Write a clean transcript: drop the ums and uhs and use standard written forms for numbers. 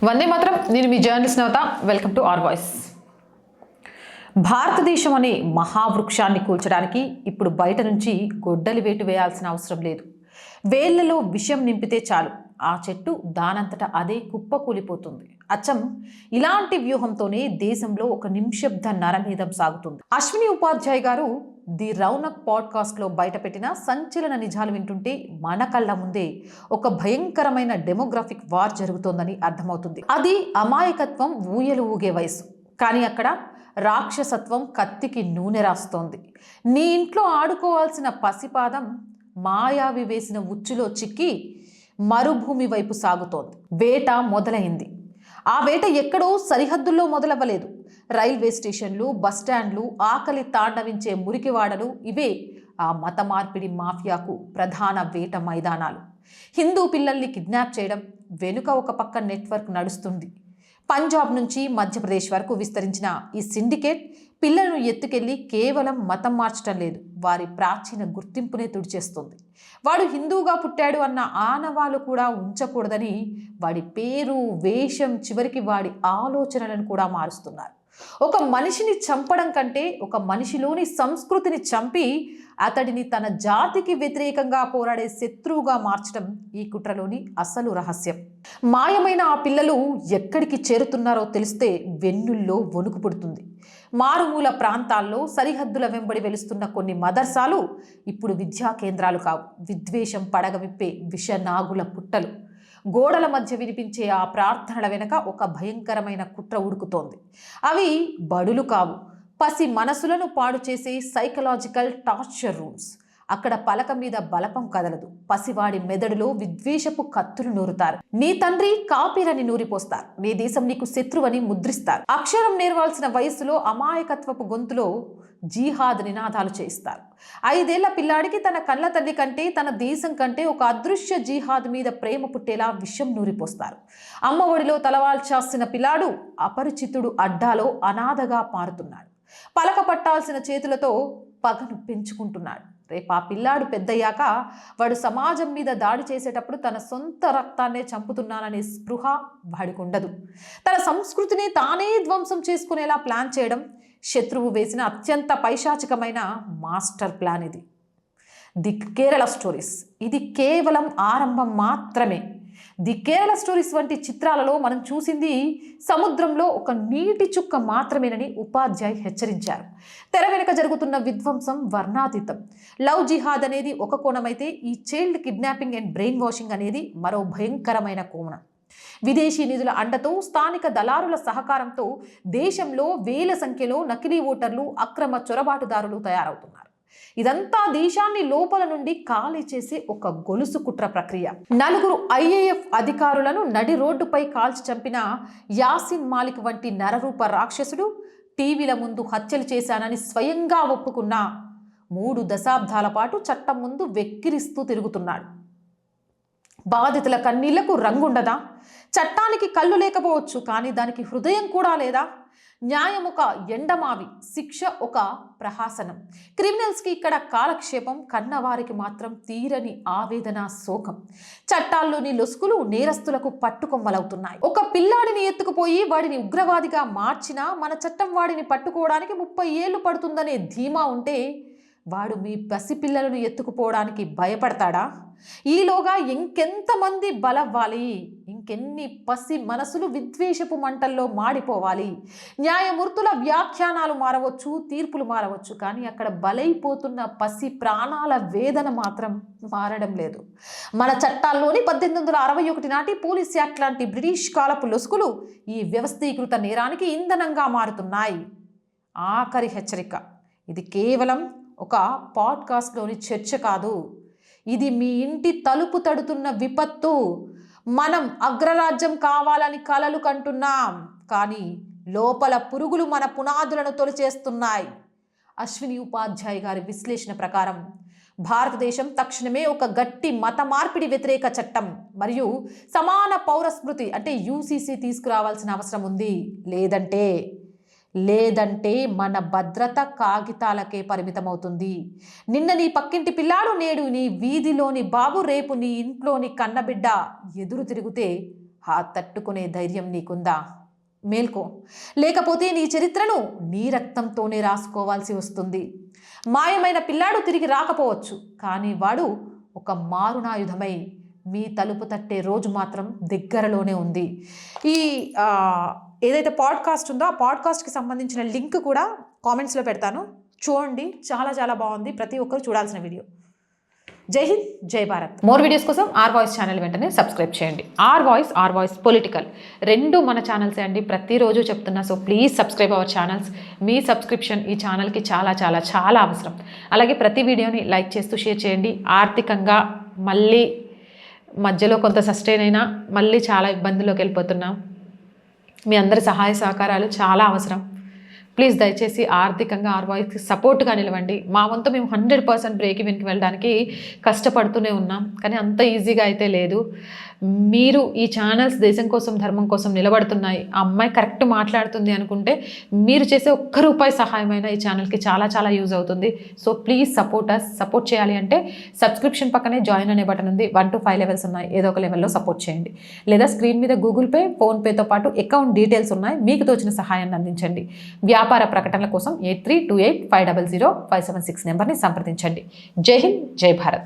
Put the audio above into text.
వందే మాత్రం. నేను మీ journalist Navata. Welcome to R voice. భారతదేశం అనే మహావృక్షాన్ని కూల్చడానికి ఇప్పుడు బయట నుంచి గొడ్డలి వేటు వేయాల్సిన అవసరం లేదు. వేళ్లలో విషం నింపితే చాలు, ఆ చెట్టు దానంతట అదే కుప్పకూలిపోతుంది. అచ్చం ఇలాంటి వ్యూహంతోనే దేశంలో ఒక నిమిషబ్ద నరమేధం సాగుతుంది. అశ్విని ఉపాధ్యాయ్ గారు ది రౌనక్ పాడ్కాస్ట్లో బయటపెట్టిన సంచలన నిజాలు వింటుంటే మన కళ్ళ ముందే ఒక భయంకరమైన డెమోగ్రాఫిక్ వార్ జరుగుతోందని అర్థమవుతుంది. అది అమాయకత్వం ఊయలు ఊగే వయసు, కానీ అక్కడ రాక్షసత్వం కత్తికి నూనె రాస్తోంది. నీ ఇంట్లో ఆడుకోవాల్సిన పసిపాదం మాయావి వేసిన ఉచ్చులో చిక్కి మరుభూమి వైపు సాగుతోంది. వేట మొదలైంది. ఆ వేట ఎక్కడో సరిహద్దుల్లో మొదలవ్వలేదు. రైల్వే స్టేషన్లు, బస్టాండ్లు, ఆకలి తాండవించే మురికివాడలు, ఇవే ఆ మత మార్పిడి మాఫియాకు ప్రధాన వేట మైదానాలు. హిందూ పిల్లల్ని కిడ్నాప్ చేయడం వెనుక ఒక పక్క నెట్వర్క్ నడుస్తుంది. పంజాబ్ నుంచి మధ్యప్రదేశ్ వరకు విస్తరించిన ఈ సిండికేట్ పిల్లలను ఎత్తుకెళ్లి కేవలం మతం మార్చడం లేదు, వారి ప్రాచీన గుర్తింపునే తుడిచేస్తుంది. వాడు హిందూగా పుట్టాడు అన్న ఆనవాలు కూడా ఉంచకూడదని వాడి పేరు, వేషం, చివరికి వాడి ఆలోచనలను కూడా మారుస్తున్నారు. ఒక మనిషిని చంపడం కంటే ఒక మనిషిలోని సంస్కృతిని చంపి అతడిని తన జాతికి వ్యతిరేకంగా పోరాడే శత్రువుగా మార్చడం ఈ కుట్రలోని అసలు రహస్యం. మాయమైన ఆ పిల్లలు ఎక్కడికి చేరుతున్నారో తెలిస్తే వెన్నుల్లో వణుకు పుడుతుంది. మారుమూల ప్రాంతాల్లో సరిహద్దుల వెంబడి వెలుస్తున్న కొన్ని మదర్సాలు ఇప్పుడు విద్యా కేంద్రాలు కావు, విద్వేషం పడగవిప్పే విషనాగుల పుట్టలు. గోడల మధ్య వినిపించే ఆ ప్రార్థనల వెనక ఒక భయంకరమైన కుట్ర ఉడుకుతోంది. అవి బడులు కావు, పసి మనసులను పాడు చేసే సైకలాజికల్ టార్చర్ రూమ్స్. అక్కడ పలక మీద బలపం కదలదు, పసివాడి మెదడులో విద్వేషపు కత్తులు నూరుతారు. నీ తండ్రి కాపీరని నూరిపోస్తారు, నీ దేశం నీకు శత్రువని ముద్రిస్తారు. అక్షరం నేర్వాల్సిన వయసులో అమాయకత్వపు గొంతులో జీహాద్ నినాదాలు చేయిస్తారు. 5 ఏళ్ల పిల్లాడికి తన కళ్ళ తల్లి కంటే, తన దేశం కంటే ఒక అదృశ్య జీహాద్ మీద ప్రేమ పుట్టేలా విషం నూరిపోస్తారు. అమ్మ ఒడిలో తలవాల్చాల్సిన పిల్లాడు అపరిచితుడు అడ్డాలో అనాథగా మారుతున్నాడు. పలక పట్టాల్సిన చేతులతో పగను పెంచుకుంటున్నాడు. రేపు ఆ పిల్లాడు పెద్దయ్యాక వాడు సమాజం మీద దాడి చేసేటప్పుడు తన సొంత రక్తాన్నే చంపుతున్నాననే స్పృహ వాడికి ఉండదు. తన సంస్కృతిని తానే ధ్వంసం చేసుకునేలా ప్లాన్ చేయడం శత్రువు వేసిన అత్యంత పైశాచికమైన మాస్టర్ ప్లాన్. ఇది ది కేరళ స్టోరీస్. ఇది కేవలం ఆరంభం మాత్రమే. ది కేరళ స్టోరీస్ వంటి చిత్రాలలో మనం చూసింది సముద్రంలో ఒక నీటి చుక్క మాత్రమేనని ఉపాధ్యాయ్ హెచ్చరించారు. తెర వెనుక జరుగుతున్న విధ్వంసం వర్ణాతీతం. లవ్ జిహాద్ అనేది ఒక కోణమైతే ఈ child kidnapping and brain washing అనేది మరో భయంకరమైన కోణం. విదేశీ నిధుల అండతో, స్థానిక దళారుల సహకారంతో దేశంలో వేల సంఖ్యలో నకిలీ ఓటర్లు, అక్రమ చొరబాటుదారులు తయారవుతున్నారు. ఇదంతా దేశాన్ని లోపల నుండి ఖాళీ చేసే ఒక గొలుసు కుట్ర ప్రక్రియ. 4 IAF అధికారులను నడి రోడ్డుపై కాల్చి చంపిన యాసిన్ మాలిక్ వంటి నరరూప రాక్షసుడు టీవీల ముందు హత్యలు చేశానని స్వయంగా ఒప్పుకున్న 3 దశాబ్దాల పాటు చట్టం ముందు వెక్కిరిస్తూ తిరుగుతున్నాడు. బాధితుల కన్నీళ్లకు రంగుండదా? చట్టానికి కళ్ళు లేకపోవచ్చు, కానీ దానికి హృదయం కూడా లేదా? న్యాయం ఒక ఎండమావి, శిక్ష ఒక ప్రహాసనం. క్రిమినల్స్కి ఇక్కడ కాలక్షేపం, కన్నవారికి మాత్రం తీరని ఆవేదన, శోకం. చట్టాల్లోని లొసుకులు నేరస్తులకు పట్టుకొమ్మలవుతున్నాయి. ఒక పిల్లాడిని ఎత్తుకుపోయి వాడిని ఉగ్రవాదిగా మార్చినా మన చట్టం వాడిని పట్టుకోవడానికి 30 ఏళ్లు పడుతుందనే ధీమా ఉంటే వాడు మీ పసిపిల్లలను ఎత్తుకుపోవడానికి భయపడతాడా? ఈలోగా ఇంకెంతమంది బలవ్వాలి, ఇంకెన్ని పసి మనసులు విద్వేషపు మంటల్లో మాడిపోవాలి. న్యాయమూర్తుల వ్యాఖ్యానాలు మారవచ్చు, తీర్పులు మారవచ్చు, కానీ అక్కడ బలైపోతున్న పసి ప్రాణాల వేదన మాత్రం మారడం లేదు. మన చట్టాల్లోని 1861 నాటి పోలీస్ యాక్ట్ లాంటి బ్రిటిష్ కాలపు లొసుకులు ఈ వ్యవస్థీకృత నేరానికి ఇంధనంగా మారుతున్నాయి. ఆఖరి హెచ్చరిక, ఇది కేవలం ఒక పాడ్కాస్ట్లోని చర్చ కాదు, ఇది మీ ఇంటి తలుపు తడుతున్న విపత్తు. మనం అగ్రరాజ్యం కావాలని కలలు కంటున్నాం, కానీ లోపల పురుగులు మన పునాదులను తొలిచేస్తున్నాయి. అశ్విని ఉపాధ్యాయ్ గారి విశ్లేషణ ప్రకారం భారతదేశం తక్షణమే ఒక గట్టి మత మార్పిడి వ్యతిరేక చట్టం మరియు సమాన పౌరస్మృతి అంటే UCC తీసుకురావాల్సిన అవసరం ఉంది. లేదంటే మన భద్రత కాగితాలకే పరిమితమవుతుంది. నిన్న నీ పక్కింటి పిల్లాడు, నేడు నీ వీధిలోని బాబు, రేపు నీ ఇంట్లోని కన్నబిడ్డ ఎదురు తిరిగితే ఆ తట్టుకునే ధైర్యం నీకుందా? మేల్కో, లేకపోతే నీ చరిత్రను నీ రక్తంతోనే రాసుకోవాల్సి వస్తుంది. మాయమైన పిల్లాడు తిరిగి రాకపోవచ్చు, కానీ వాడు ఒక మారునాయుధమై మీ తలుపు తట్టే రోజు మాత్రం దగ్గరలోనే ఉంది. ఈ ఏదైతే పాడ్కాస్ట్ ఉందో ఆ పాడ్కాస్ట్కి సంబంధించిన లింక్ కూడా కామెంట్స్లో పెడతాను, చూడండి. చాలా చాలా బాగుంది, ప్రతి ఒక్కరు చూడాల్సిన వీడియో. జై హింద్, జై భారత్. మోర్ వీడియోస్ కోసం ఆర్ వాయిస్ ఛానల్ వెంటనే సబ్స్క్రైబ్ చేయండి. ఆర్ వాయిస్ పొలిటికల్ రెండు మన ఛానల్సే అండి, ప్రతిరోజు చెప్తున్నా. So please subscribe our channels. Me subscription ఈ ఛానల్కి చాలా చాలా చాలా అవసరం. అలాగే ప్రతి వీడియోని లైక్ చేస్తూ షేర్ చేయండి. ఆర్థికంగా మళ్ళీ మధ్యలో కొంత సస్టైన్ అయినా మళ్ళీ చాలా ఇబ్బందుల్లోకి వెళ్ళిపోతున్నాం. మీ అందరి సహాయ సహకారాలు చాలా అవసరం. ప్లీజ్ దయచేసి ఆర్థికంగా ఆర్ వాయిస్కి సపోర్ట్గా నిలవండి. మా వంతు మేము 100% బ్రేక్ ఈవెన్కి వెళ్ళడానికి కష్టపడుతూనే ఉన్నాం, కానీ అంత ఈజీగా అయితే లేదు. మీరు ఈ ఛానల్స్ దేశం కోసం ధర్మం కోసం నిలబడుతున్నాయి, ఆ అమ్మాయి కరెక్ట్ మాట్లాడుతుంది అనుకుంటే మీరు చేసే ఒక్క రూపాయి సహాయమైనా ఈ ఛానల్కి చాలా చాలా యూజ్ అవుతుంది. సో ప్లీజ్ సపోర్ట్ చేయాలి అంటే సబ్స్క్రిప్షన్ పక్కనే జాయిన్ అనే బటన్ ఉంది. 1 to 5 లెవెల్స్ ఉన్నాయి, ఏదో ఒక లెవెల్లో సపోర్ట్ చేయండి. లేదా స్క్రీన్ మీద గూగుల్ పే, ఫోన్పేతో పాటు అకౌంట్ డీటెయిల్స్ ఉన్నాయి, మీకు తోచిన సహాయాన్ని అందించండి. వ్యాపార ప్రకటనల కోసం 8328500576 నెంబర్ని సంప్రదించండి. జై హింద్, జై భారత్.